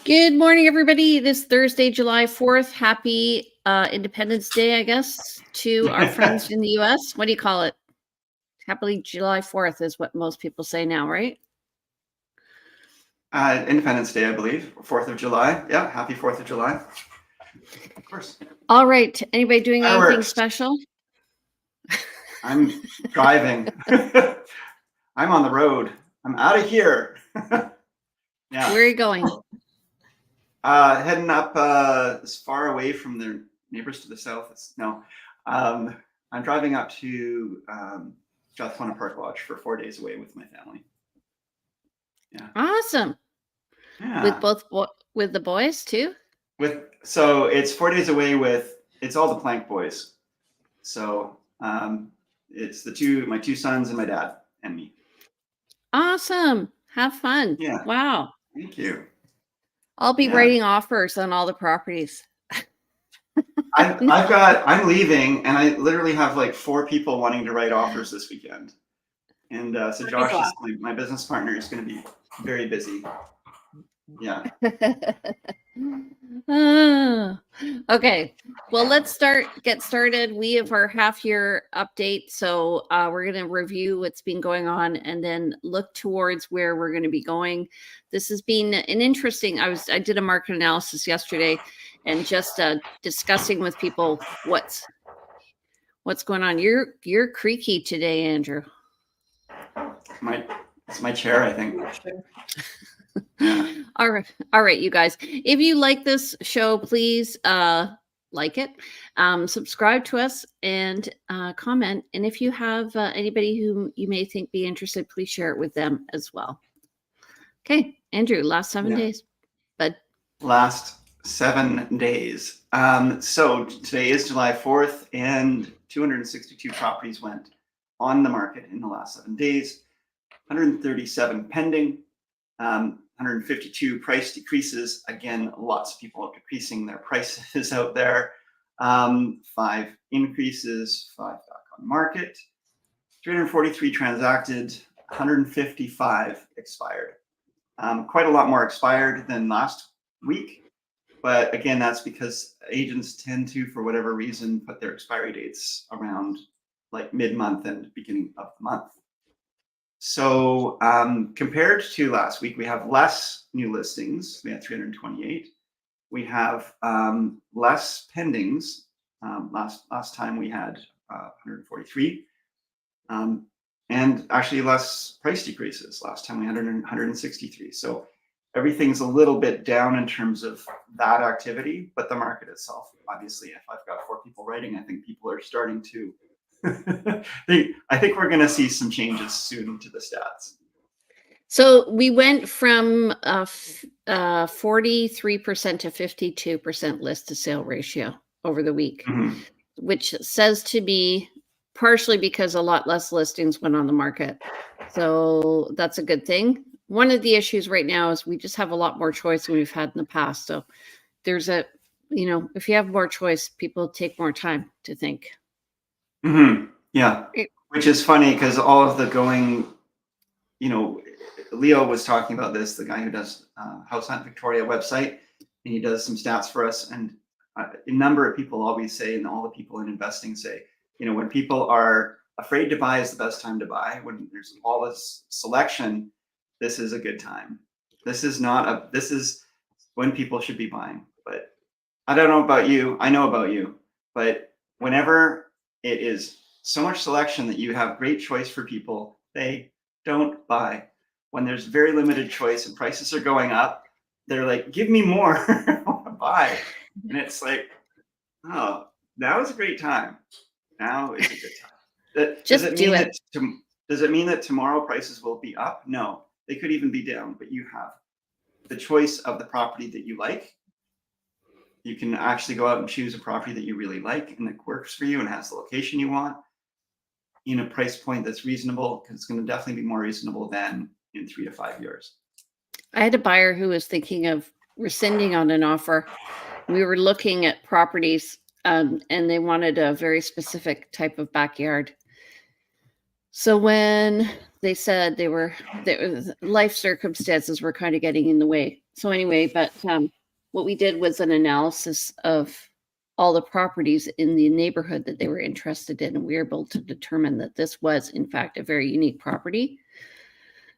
Good morning, everybody. It is Thursday, July 4th. Happy Independence Day, I guess, to our friends in the U.S. What do you call it? Happily July 4th is what most people say now, right? Independence Day, I believe. 4th of July. Yeah, happy 4th of July. Of course. All right. Anybody doing anything Fireworks. special? I'm driving. I'm on the road. I'm out of here. Yeah. Where are you going? Heading up as far away from their neighbors to the south. I'm driving up to Strathcona Park Lodge for 4 days away with my family. Yeah. Awesome. Yeah. With the boys too? So it's 4 days away with it's all the Plank boys. So it's my two sons and my dad and me. Awesome. Have fun. Yeah. Wow. Thank you. I'll be writing offers on all the properties. I'm leaving, and I literally have like 4 people wanting to write offers this weekend. And so Josh is my business partner is going to be very busy. Yeah. Okay. Well, let's get started. We have our half-year update, so we're going to review what's been going on and then look towards where we're going to be going. This has been an interesting. I did a market analysis yesterday, and just discussing with people what's going on. You're creaky today, Andrew. It's my chair, I think. All right, you guys. If you like this show, please like it, subscribe to us, and comment. And if you have anybody who you may think be interested, please share it with them as well. Okay, Andrew, last 7 days. But last 7 days. So today is July 4th, and 262 properties went on the market in the last 7 days. 137 pending. 152 price decreases. Again, lots of people are decreasing their prices out there. 5 increases, 5 back on market. 343 transacted, 155 expired. Quite a lot more expired than last week. But again, that's because agents tend to, for whatever reason, put their expiry dates around like mid-month and beginning of the month. So compared to last week, we have less new listings. We had 328. We have less pendings. Last time we had 143. And actually less price decreases. Last time we had 163. So everything's a little bit down in terms of that activity, but the market itself, obviously, if I've got 4 people writing, I think people are starting to I think we're going to see some changes soon to the stats. So we went from 43% to 52% list to sale ratio over the week, which says to be partially because a lot less listings went on the market. So that's a good thing. One of the issues right now is we just have a lot more choice than we've had in the past. So there's if you have more choice, people take more time to think. Yeah, which is funny because all of the Leo was talking about this, the guy who does House Hunt Victoria website, and he does some stats for us. And a number of people always say, and all the people in investing say, when people are afraid to buy is the best time to buy. When there's all this selection, this is a good time. This is when people should be buying. But I don't know about you. I know about you. But whenever it is so much selection that you have great choice for people, they don't buy. When there's very limited choice and prices are going up, they're like, give me more. I want to buy. And it's like, oh, now is a great time. Now is a good time. Does it mean that tomorrow prices will be up? No, they could even be down, but you have the choice of the property that you like. You can actually go out and choose a property that you really like and that works for you and has the location you want in a price point that's reasonable, because it's going to definitely be more reasonable than in 3 to 5 years. I had a buyer who was thinking of rescinding on an offer. We were looking at properties and they wanted a very specific type of backyard. So when they said life circumstances were kind of getting in the way, So anyway, but what we did was an analysis of all the properties in the neighborhood that they were interested in, and we were able to determine that this was, in fact, a very unique property.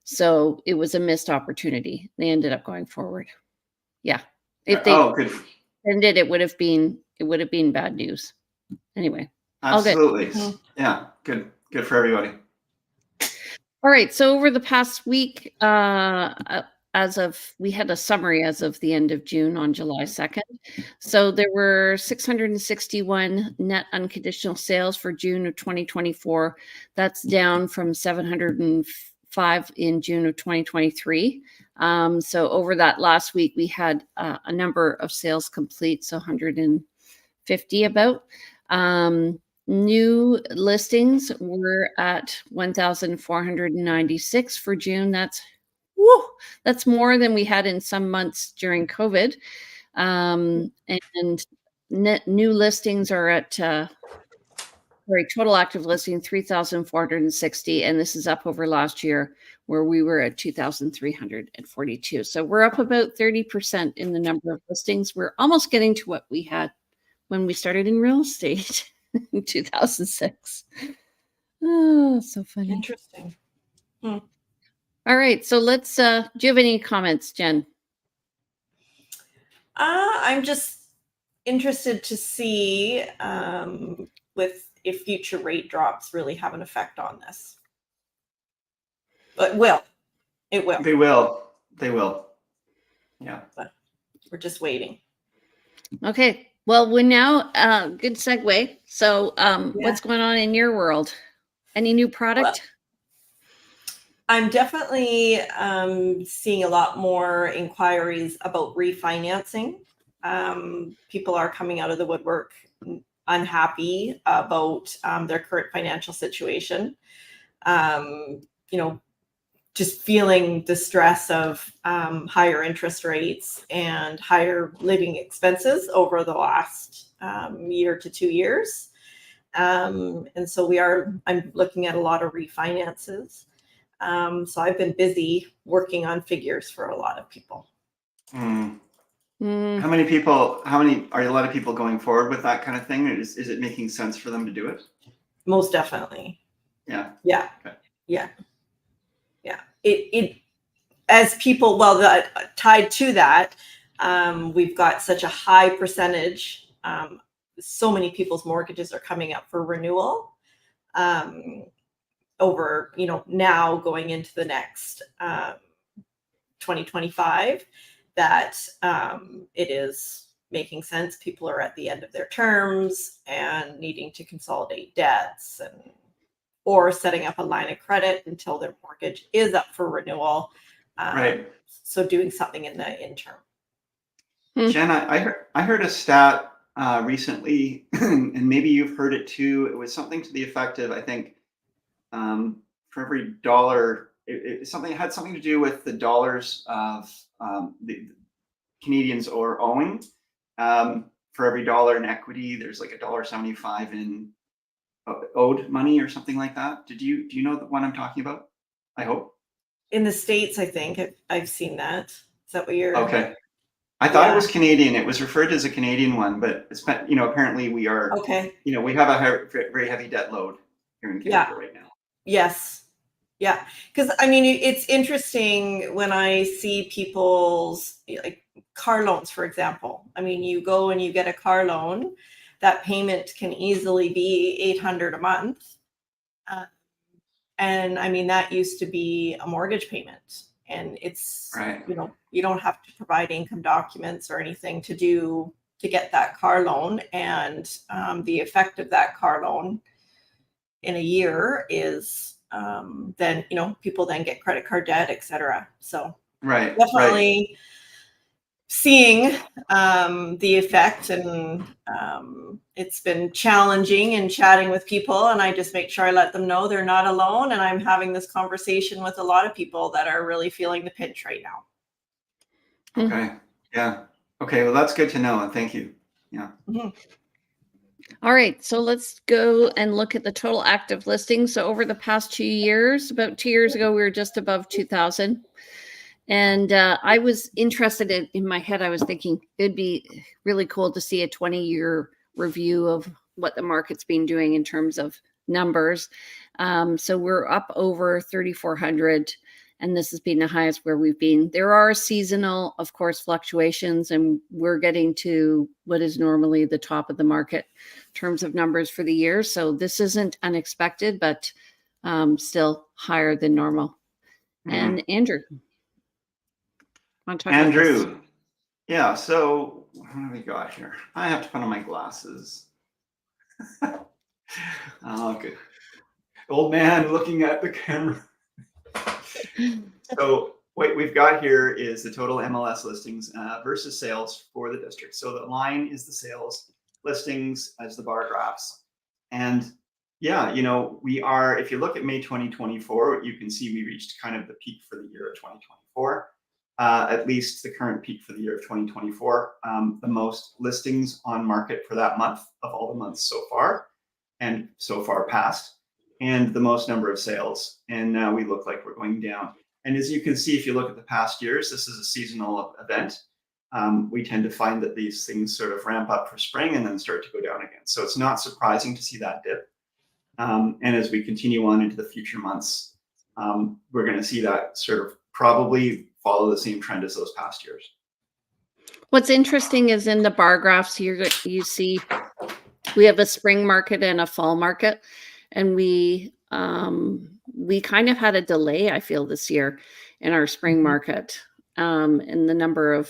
So it was a missed opportunity. They ended up going forward. Yeah. If they good. ended, it would have been bad news. Anyway. Absolutely. Yeah. Good for everybody. All right. So over the past week, we had a summary as of the end of June on July 2nd. So there were 661 net unconditional sales for June of 2024. That's down from 705 in June of 2023. So over that last week, we had a number of sales complete, so 150 about. New listings were at 1,496 for June. That's more than we had in some months during COVID. And net new listings are at total active listing 3,460, and this is up over last year where we were at 2,342. So we're up about 30% in the number of listings. We're almost getting to what we had when we started in real estate in 2006. Oh, so funny. Interesting. All right. So let's, do you have any comments, Jen? I'm just interested to see if future rate drops really have an effect on this. But it will. They will. Yeah. But we're just waiting. Okay. Well, we're now good segue. So what's going on in your world? Any new product? Well, I'm definitely seeing a lot more inquiries about refinancing. People are coming out of the woodwork unhappy about their current financial situation. Just feeling the stress of higher interest rates and higher living expenses over the last year to 2 years. And so I'm looking at a lot of refinances. So I've been busy working on figures for a lot of people. How many are a lot of people going forward with that kind of thing? Is it making sense for them to do it? Most definitely. Yeah. Yeah. Okay. Yeah. Yeah. It as people, tied to that, we've got such a high percentage. So many people's mortgages are coming up for renewal. Over, now going into the next 2025, that it is making sense. People are at the end of their terms and needing to consolidate debts or setting up a line of credit until their mortgage is up for renewal. Right. So doing something in the interim. Jen, I heard a stat recently, and maybe you've heard it too. It was something to the effect of, I think, for every dollar, it had something to do with the dollars of the Canadians are owing. For every dollar in equity, there's like $1.75 in owed money or something like that. Do you know the one I'm talking about? I hope. In the States, I think I've seen that. Is that what you're? Okay. I thought it was Canadian. It was referred to as a Canadian one, but it's, apparently we are. Okay. We have a very heavy debt load here in Canada right now. Yes. Yeah. Because it's interesting when I see people's like car loans, for example. You go and you get a car loan, that payment can easily be $800 a month. And that used to be a mortgage payment. And it's, right. You don't have to provide income documents or anything to get that car loan. And the effect of that car loan in a year is then, people then get credit card debt, et cetera. So definitely seeing the effect, and it's been challenging and chatting with people, and I just make sure I let them know they're not alone. And I'm having this conversation with a lot of people that are really feeling the pinch right now. Okay. Yeah. Okay. Well, that's good to know. And thank you. Yeah. Mm-hmm. All right. So let's go and look at the total active listings. So over the past 2 years, about 2 years ago, we were just above 2,000. And I was interested in my head. I was thinking it'd be really cool to see a 20-year review of what the market's been doing in terms of numbers. So we're up over 3,400, and this has been the highest where we've been. There are seasonal, of course, fluctuations, and we're getting to what is normally the top of the market in terms of numbers for the year. So this isn't unexpected, but still higher than normal. And Andrew, want to talk about this? Andrew, yeah. So what do we got here? I have to put on my glasses. Oh, good. Old man looking at the camera. So what we've got here is the total MLS listings versus sales for the district. So the line is the sales, listings as the bar graphs. And yeah, you know, we are, if you look at May 2024, you can see we reached kind of the peak for the year of 2024, at least the current peak for the year of 2024, the most listings on market for that month of all the months so far and so far past, and the most number of sales. And now we look like we're going down. And as you can see, if you look at the past years, this is a seasonal event. We tend to find that these things sort of ramp up for spring and then start to go down again. So it's not surprising to see that dip. And as we continue on into the future months, we're going to see that sort of probably follow the same trend as those past years. What's interesting is in the bar graphs here, you see we have a spring market and a fall market, and we kind of had a delay, I feel, this year in our spring market, in the number of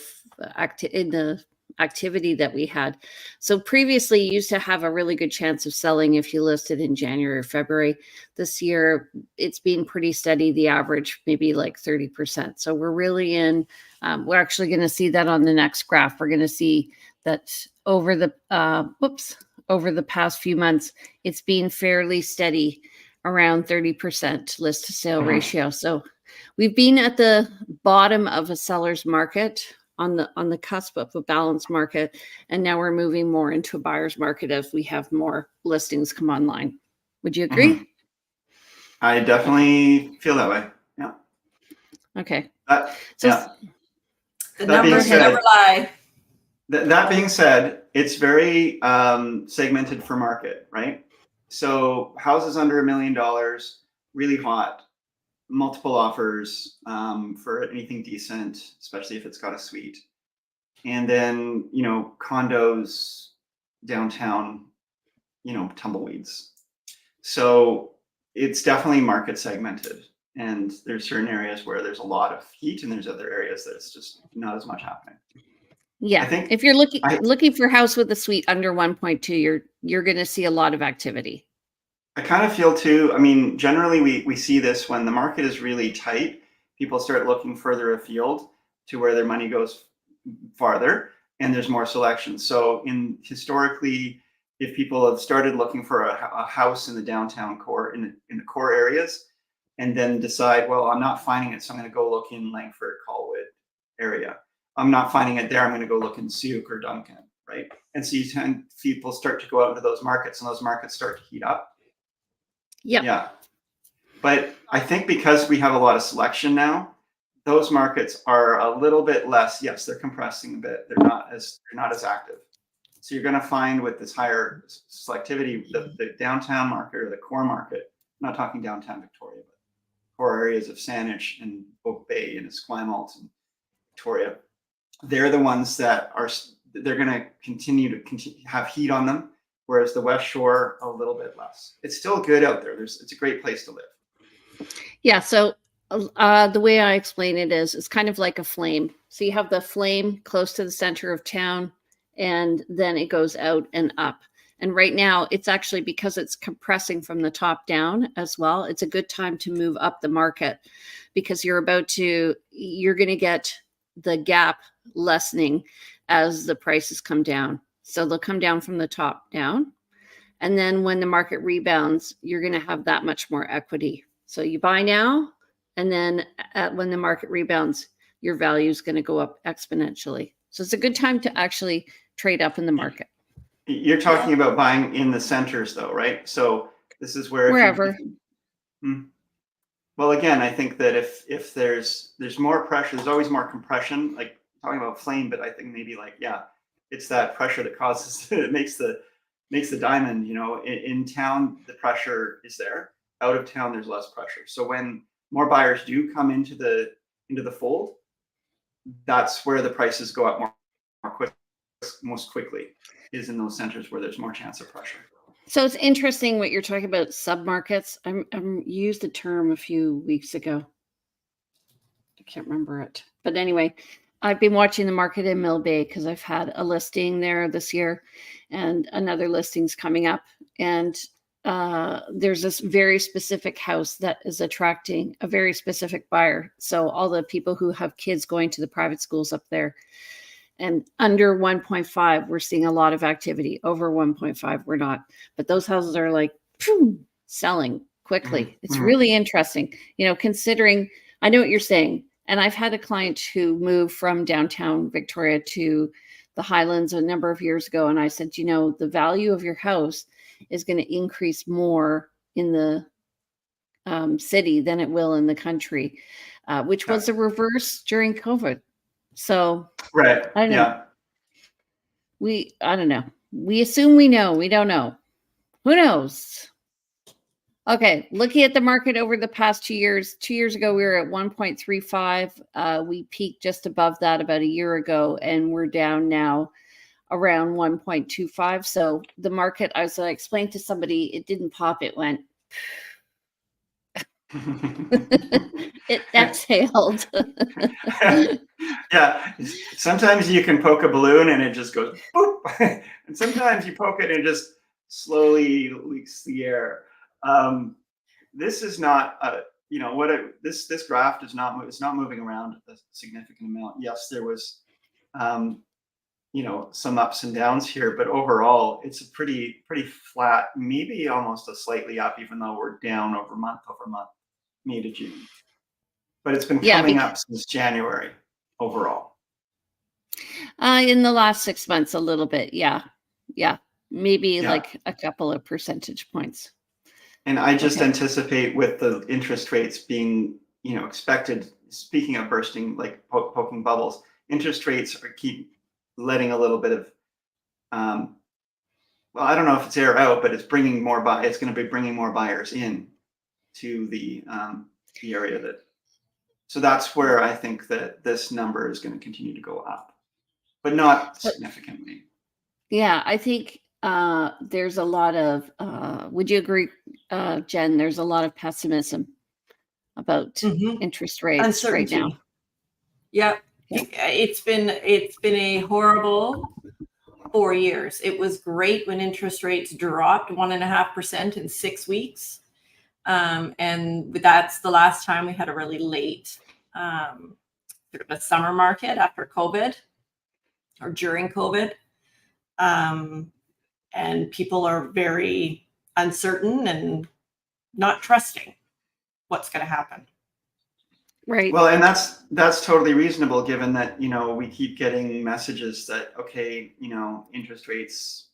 activity that we had. So previously you used to have a really good chance of selling if you listed in January or February. This year it's been pretty steady, the average maybe like 30%. So we're really in, we're actually going to see that on the next graph. We're going to see that over the over the past few months, it's been fairly steady around 30% list to sale ratio. So we've been at the bottom of a seller's market, on the cusp of a balanced market, and now we're moving more into a buyer's market as we have more listings come online. Would you agree? I definitely feel that way. Yeah. Okay. The numbers never lie. That being said, it's very segmented for market, right? So houses under $1 million, really hot, multiple offers for anything decent, especially if it's got a suite. And then, you know, condos downtown, you know, tumbleweeds. So it's definitely market segmented. And there's certain areas where there's a lot of heat, and there's other areas that it's just not as much happening. Yeah, I think if you're looking for a house with a suite under 1.2, you're going to see a lot of activity. I kind of feel too, I mean, generally we see this when the market is really tight, people start looking further afield to where their money goes farther, and there's more selection. So historically, if people have started looking for a house in the downtown core, in the core areas, and then decide, well, I'm not finding it, so I'm going to go look in Langford, Colwood area. I'm not finding it there, I'm going to go look in Sioux or Duncan, right? And so people start to go out into those markets, and those markets start to heat up. Yep. Yeah. But I think because we have a lot of selection now, those markets are a little bit less, yes, they're compressing a bit. They're not as active. So you're going to find with this higher selectivity, the downtown market or the core market, I'm not talking downtown Victoria, but core areas of Saanich and Oak Bay and Esquimalt and Victoria, they're the ones that they're going to continue to have heat on them. Whereas the West Shore, a little bit less. It's still good out there. It's a great place to live. Yeah. So the way I explain it is, it's kind of like a flame. So you have the flame close to the center of town, and then it goes out and up. And right now, it's actually, because it's compressing from the top down as well, it's a good time to move up the market, because you're going to get the gap lessening as the prices come down. So they'll come down from the top down. And then when the market rebounds, you're going to have that much more equity. So you buy now, and then when the market rebounds, your value is going to go up exponentially. So it's a good time to actually trade up in the market. You're talking about buying in the centers though, right? So this is where wherever. Well, again, I think that if there's more pressure, there's always more compression. Like talking about flame, but I think maybe like it's that pressure that causes it makes the diamond. In town the pressure is there. Out of town there's less pressure. So when more buyers do come into the fold, that's where the prices go up most quickly. Is in those centers where there's more chance of pressure. So it's interesting what you're talking about, submarkets. I'm used the term a few weeks ago. I can't remember it. But anyway, I've been watching the market in Mill Bay because I've had a listing there this year and another listing's coming up. And there's this very specific house that is attracting a very specific buyer. So all the people who have kids going to the private schools up there, and under 1.5, we're seeing a lot of activity. Over 1.5, we're not. But those houses are like selling quickly. It's really interesting, considering, I know what you're saying. And I've had a client who moved from downtown Victoria to the Highlands a number of years ago. And I said, the value of your house is going to increase more in the city than it will in the country, which was the reverse during COVID. So right. I don't know. I don't know. We assume we know. We don't know. Who knows? Okay. Looking at the market over the past 2 years. 2 years ago, we were at 1.35. We peaked just above that about a year ago, and we're down now around 1.25. So the market, as I explained to somebody, it didn't pop. It went. It exhaled. Yeah, sometimes you can poke a balloon and it just goes boop, and sometimes you poke it and it just slowly leaks the air. This is not this graph does not move. It's not moving around a significant amount. Yes, there was some ups and downs here, but overall it's a pretty flat, maybe almost a slightly up, even though we're down over month, May to June. But it's been coming up since January overall. In the last 6 months, a little bit. Yeah. Maybe like a couple of percentage points. And I just anticipate with the interest rates being, expected, speaking of bursting, like poking bubbles, interest rates keep letting a little bit of, I don't know if it's air out, but it's bringing more it's going to be bringing more buyers in to the area so that's where I think that this number is going to continue to go up, but not significantly. Yeah, I think there's a lot of, would you agree, Jen, there's a lot of pessimism about interest rates Uncertainty. right now. Yeah. It's been a horrible 4 years. It was great when interest rates dropped 1.5% in 6 weeks. And that's the last time we had a really late sort of a summer market after COVID or during COVID. And people are very uncertain and not trusting what's going to happen. Right. Well, and that's totally reasonable given that, we keep getting messages that, okay, interest rates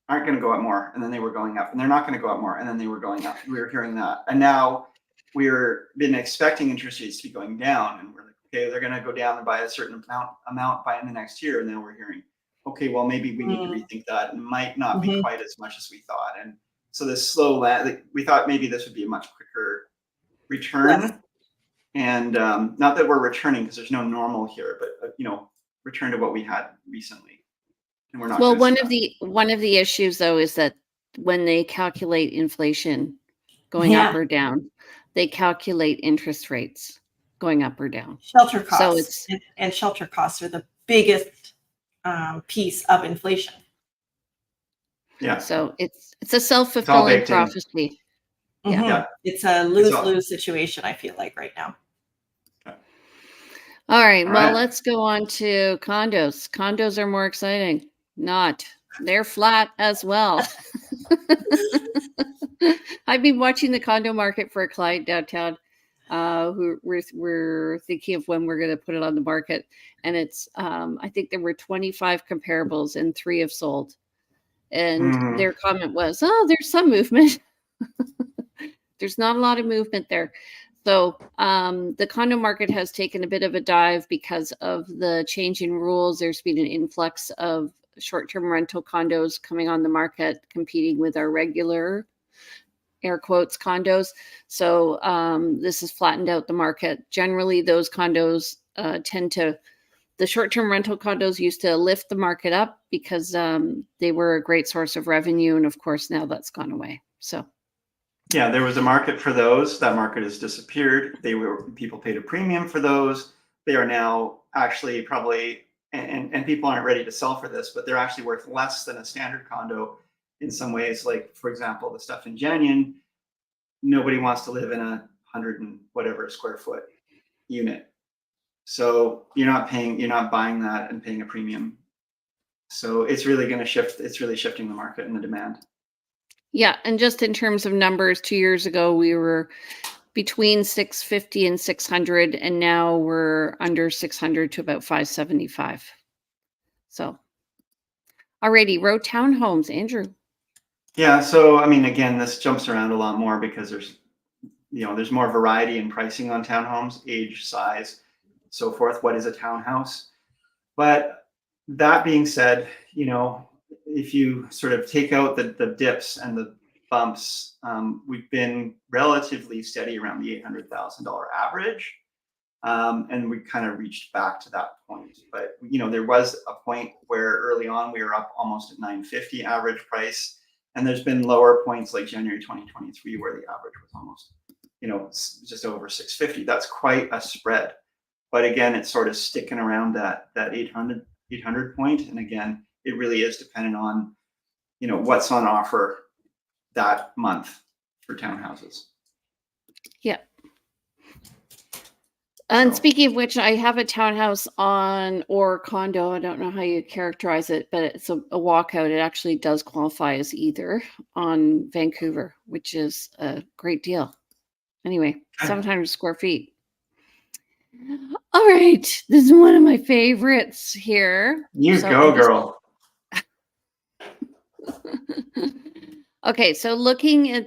aren't going to go up more, and then they were going up, and they're not going to go up more, and then they were going up. We were hearing that, and now we're been expecting interest rates to be going down, and we're like, okay, they're going to go down by a certain amount by in the next year, and then we're hearing, okay, well maybe we need to rethink that, and might not be quite as much as we thought, and so this slow we thought maybe this would be a much quicker return, and not that we're returning because there's no normal here, but return to what we had recently. We're not. Well, one of the issues though is that when they calculate inflation going up or down, they calculate interest rates going up or down. Shelter costs. So and shelter costs are the biggest piece of inflation. Yeah. So it's a self-fulfilling prophecy. Yeah. It's a lose-lose situation, I feel like, right now. All right. Well, let's go on to condos. Condos are more exciting. Not. They're flat as well. I've been watching the condo market for a client downtown who we're thinking of when we're going to put it on the market. And it's, I think there were 25 comparables and 3 have sold. And their comment was, oh, there's some movement. There's not a lot of movement there. So the condo market has taken a bit of a dive because of the change in rules. There's been an influx of short-term rental condos coming on the market, competing with our regular, air quotes, condos. So this has flattened out the market. Generally, those condos the short-term rental condos used to lift the market up because they were a great source of revenue. And of course, now that's gone away. So. Yeah, there was a market for those. That market has disappeared. People paid a premium for those. They are now actually probably, and people aren't ready to sell for this, but they're actually worth less than a standard condo in some ways. Like, for example, the stuff in Janyan, nobody wants to live in 100 and whatever square foot unit. So you're not buying that and paying a premium. So it's really going to shift. It's really shifting the market and the demand. Yeah, and just in terms of numbers, 2 years ago we were between 650 and 600, and now we're under 600 to about 575. So, alrighty, row townhomes, Andrew. Yeah, so I mean, again, this jumps around a lot more because there's more variety in pricing on townhomes, age, size, so forth. What is a townhouse? But that being said, if you sort of take out the dips and the bumps, we've been relatively steady around the $800,000 average. And we kind of reached back to that point. But, there was a point where early on we were up almost at 950 average price. And there's been lower points like January 2023 where the average was almost, just over 650. That's quite a spread. But again, it's sort of sticking around that 800 point. And again, it really is dependent on, what's on offer that month for townhouses. Yeah. And speaking of which, I have a townhouse or condo. I don't know how you characterize it, but it's a walkout. It actually does qualify as either on Vancouver, which is a great deal. Anyway, 700 square feet. All right. This is one of my favorites here. Go, girl. Okay, so looking at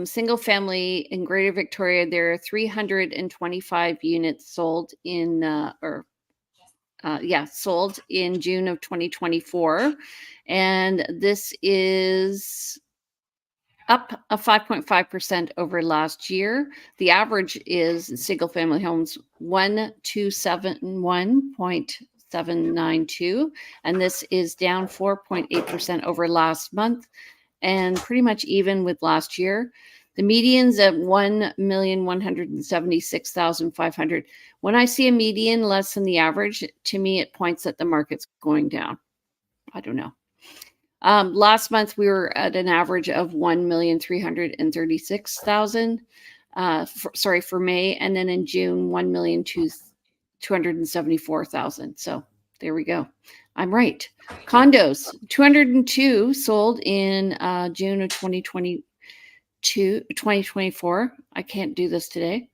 single family in Greater Victoria, there are 325 units sold sold in June of 2024, and this is up a 5.5% over last year. The average is single family homes 1271.792, and this is down 4.8% over last month, and pretty much even with last year. The median's at 1,176,500. When I see a median less than the average, to me, it points that the market's going down. I don't know. Last month, we were at an average of 1,336,000. For May, and then in June, 1,274,000. So there we go. I'm right. Condos, 202 sold in June of 2024. I can't do this today.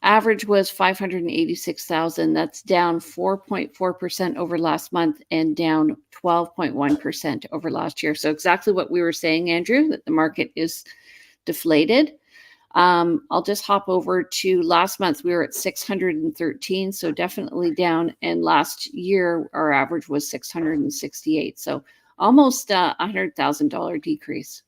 Average was 586,000. That's down 4.4% over last month and down 12.1% over last year. So exactly what we were saying, Andrew, that the market is deflated. I'll just hop over to last month. We were at 613, so definitely down. And last year, our average was 668. So almost a $100,000 decrease.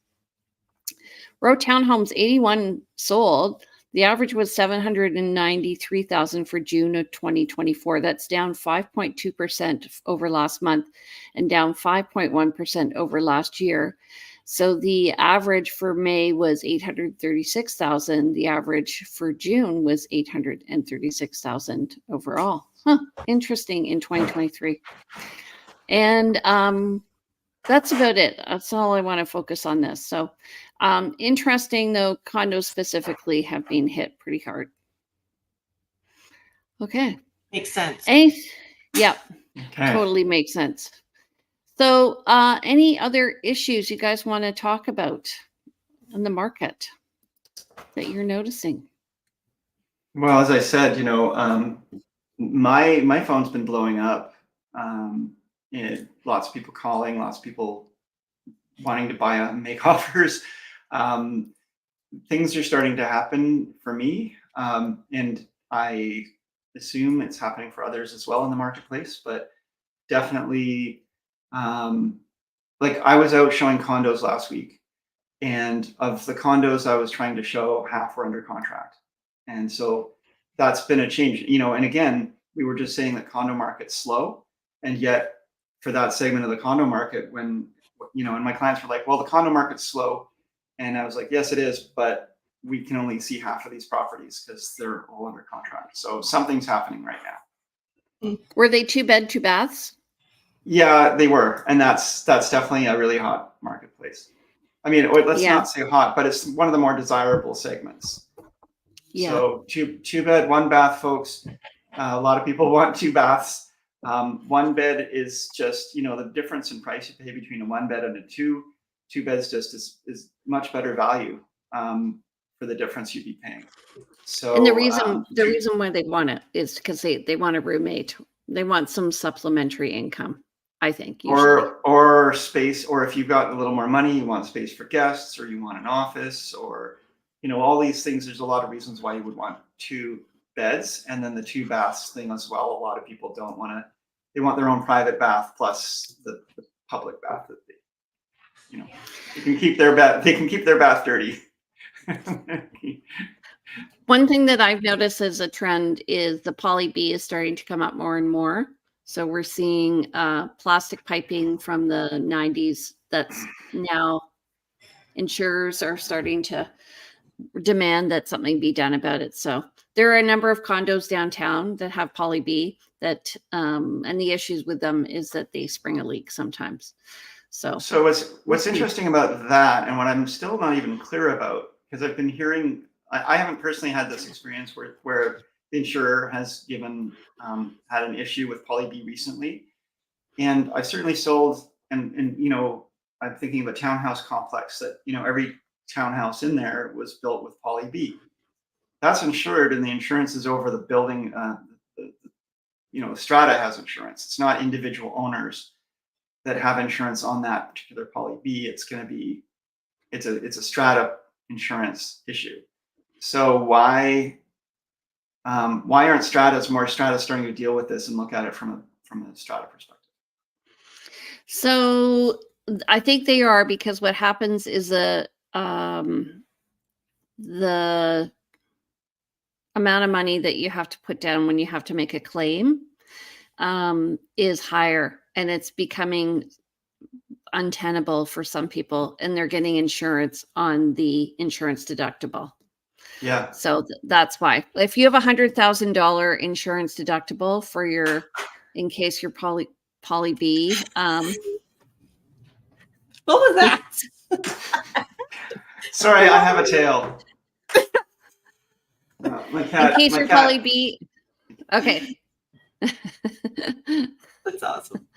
Row townhomes, 81 sold. The average was 793,000 for June of 2024. That's down 5.2% over last month and down 5.1% over last year. So the average for May was 836,000. The average for June was 836,000 overall. Interesting in 2023. And that's about it. That's all I want to focus on this. So interesting, though, condos specifically have been hit pretty hard. Okay. Makes sense. Yeah, okay. Totally makes sense. So any other issues you guys want to talk about in the market that you're noticing? Well, as I said, my phone's been blowing up. Lots of people calling, lots of people wanting to buy and make offers. Things are starting to happen for me. And I assume it's happening for others as well in the marketplace, but definitely, like I was out showing condos last week, and of the condos I was trying to show, half were under contract. And so that's been a change, and again, we were just saying that condo market's slow, and yet for that segment of the condo market, when, and my clients were like, well, the condo market's slow. And I was like, yes, it is, but we can only see half of these properties because they're all under contract. So something's happening right now. Were they 2-bed, 2 baths? Yeah, they were. And that's definitely a really hot marketplace. I mean, let's not say hot, but it's one of the more desirable segments. Yeah. So 2-bed, 1 bath, folks. A lot of people want 2 baths. 1 bed is just, the difference in price you pay between a 1 bed and a 2 beds just is much better value for the difference you'd be paying. So, and the reason why they want it is because they want a roommate. They want some supplementary income, I think. Usually. Or space, or if you've got a little more money, you want space for guests, or you want an office, or all these things. There's a lot of reasons why you would want 2 beds, and then the 2 baths thing as well. A lot of people don't want to. They want their own private bath plus the public bath that they can keep their bath. They can keep their bath dirty. One thing that I've noticed as a trend is the poly B is starting to come up more and more. So we're seeing plastic piping from the 90s that's now insurers are starting to demand that something be done about it. So there are a number of condos downtown that have poly B that, and the issues with them is that they spring a leak sometimes. So what's interesting about that, and what I'm still not even clear about, because I've been hearing, I haven't personally had this experience where the insurer has had an issue with poly B recently, and I've certainly sold, and I'm thinking of a townhouse complex that every townhouse in there was built with poly B. That's insured, and the insurance is over the building. Strata has insurance. It's not individual owners that have insurance on that particular poly B. It's going to be, it's a strata insurance issue. So why aren't more strata starting to deal with this and look at it from a strata perspective? So I think they are, because what happens is the amount of money that you have to put down when you have to make a claim is higher, and it's becoming untenable for some people, and they're getting insurance on the insurance deductible. Yeah. So that's why. If you have $100,000 insurance deductible for in case you're poly B. What was that? Sorry, I have a tail. My cat. In case you're poly B. Okay. That's awesome.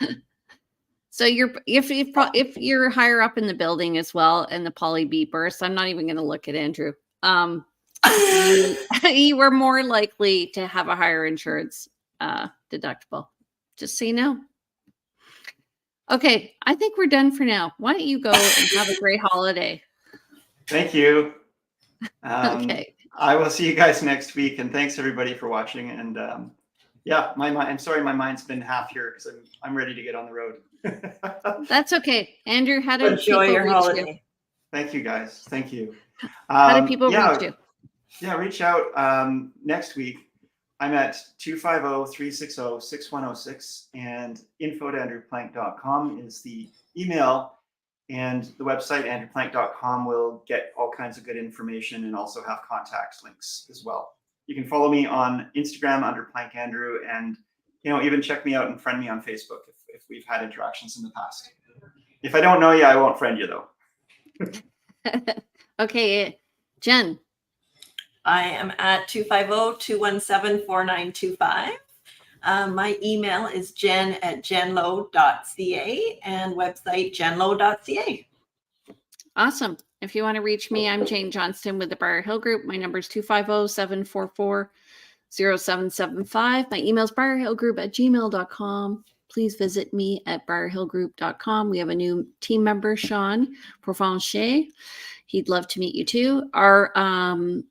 So if you're higher up in the building as well, and the poly B bursts, I'm not even going to look at Andrew. You were more likely to have a higher insurance deductible. Just so you know. Okay, I think we're done for now. Why don't you go and have a great holiday? Thank you. Okay. I will see you guys next week, and thanks everybody for watching. And I'm sorry my mind's been half here because I'm ready to get on the road. That's okay. Andrew, how do enjoy your holiday? You? Thank you, guys. Thank you. How do people reach you? Yeah, reach out next week. I'm at 250-360-6106, and info@andrewplank.com is the email, and the website andrewplank.com will get all kinds of good information and also have contact links as well. You can follow me on Instagram under PlankAndrew, and even check me out and friend me on Facebook if we've had interactions in the past. If I don't know you, I won't friend you though. Okay, Jen. I am at 250-217-4925. My email is jen@jenlo.ca, and website jenlo.ca. Awesome. If you want to reach me, I'm Jane Johnston with the Briar Hill Group. My number is 250-744-0775. My email is briarhillgroup@gmail.com. please visit me at briarhillgroup.com. We have a new team member, Sean Provencher. He'd love to meet you too. Our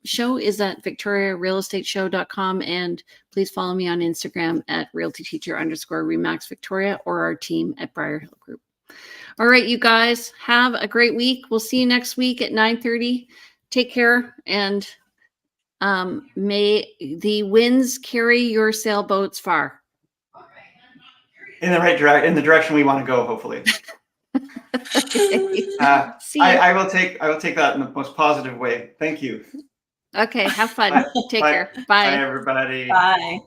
show is at victoriarealestateshow.com, and please follow me on Instagram at realtyteacher_remax Victoria, or our team at Briar Hill Group. All right, you guys, have a great week. We'll see you next week at 9:30. Take care, and may the winds carry your sailboats far. In the right direction, in the direction we want to go, hopefully. See you. I will take that in the most positive way. Thank you. Okay, have fun. Bye. Take Bye. care. Bye, everybody. Bye.